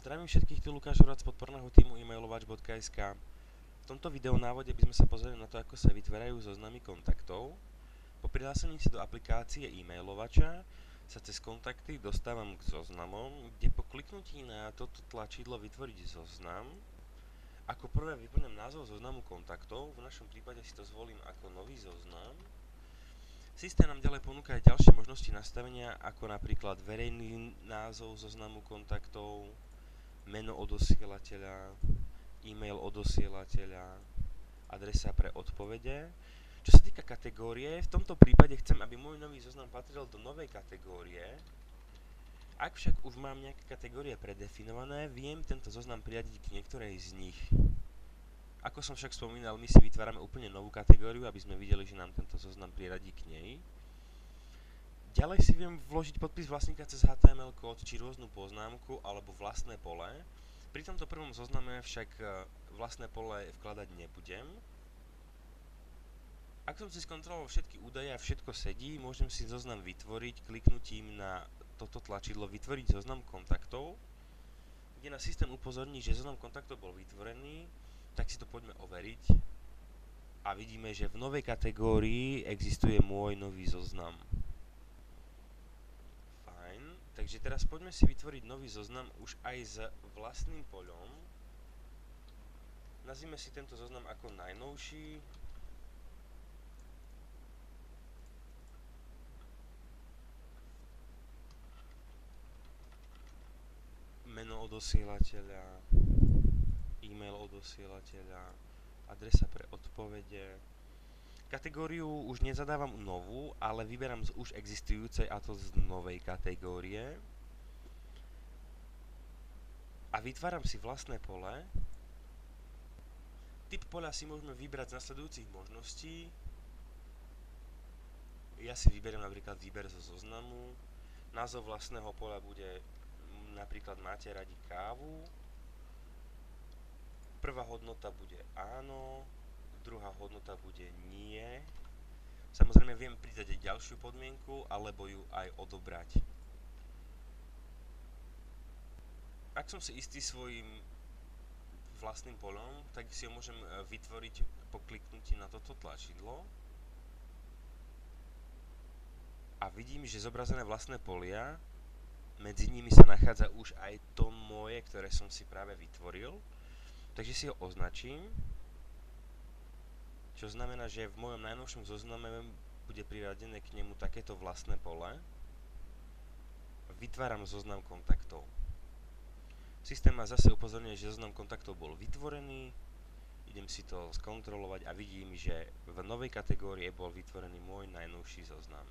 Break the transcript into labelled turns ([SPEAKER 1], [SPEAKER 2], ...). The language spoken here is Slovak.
[SPEAKER 1] Zdravím všetkých, tu Lukáš Horac z podporného týmu emailovač.sk. V tomto videonávode by sme sa pozreli na to, ako sa vytvárajú zoznamy kontaktov. Po prihlásení si do aplikácie emailovača sa cez kontakty dostávam k zoznamom, kde po kliknutí na toto tlačidlo vytvoriť zoznam, ako prvé vyplňam názov zoznamu kontaktov, v našom prípade si to zvolím ako nový zoznam. Systém nám ďalej ponúka aj ďalšie možnosti nastavenia, ako napríklad verejný názov zoznamu kontaktov, meno odosielateľa, e-mail odosielateľa, adresa pre odpovede. Čo sa týka kategórie, v tomto prípade chcem, aby môj nový zoznam patril do novej kategórie. Ak však už mám nejaké kategórie predefinované, viem tento zoznam priradiť k niektorej z nich. Ako som však spomínal, my si vytvárame úplne novú kategóriu, aby sme videli, že nám tento zoznam priradí k nej. Ďalej si viem vložiť podpis vlastníka cez HTML kód či rôznu poznámku alebo vlastné pole. Pri tomto prvom zozname však vlastné pole vkladať nebudem. Ak som si skontroloval všetky údaje a všetko sedí, môžem si zoznam vytvoriť kliknutím na toto tlačidlo vytvoriť zoznam kontaktov, kde na systém upozorní, že zoznam kontaktov bol vytvorený, tak si to poďme overiť a vidíme, že v novej kategórii existuje môj nový zoznam. Fajn, takže teraz poďme si vytvoriť nový zoznam už aj s vlastným poľom. Nazvime si tento zoznam ako najnovší. Meno odosielateľa, e-mail odosielateľa, adresa pre odpovede. Kategóriu už nezadávam novú, ale vyberám z už existujúcej, a to z novej kategórie. A vytváram si vlastné pole. Typ poľa si môžeme vybrať z nasledujúcich možností. Ja si vyberiem napríklad výber zo zoznamu. Názov vlastného poľa bude napríklad máte radi kávu. Prvá hodnota bude áno, druhá hodnota bude nie. Samozrejme viem pridať aj ďalšiu podmienku, alebo ju aj odobrať. Ak som si istý svojim vlastným poľom, tak si ho môžem vytvoriť po kliknutí na toto tlačidlo. A vidím, že zobrazené vlastné polia, medzi nimi sa nachádza už aj to moje, ktoré som si práve vytvoril. Takže si ho označím, čo znamená, že v mojom najnovšom zozname bude priradené k nemu takéto vlastné pole. Vytváram zoznam kontaktov. Systém ma zase upozorňuje, že zoznam kontaktov bol vytvorený. Idem si to skontrolovať a vidím, že v novej kategórii bol vytvorený môj najnovší zoznam.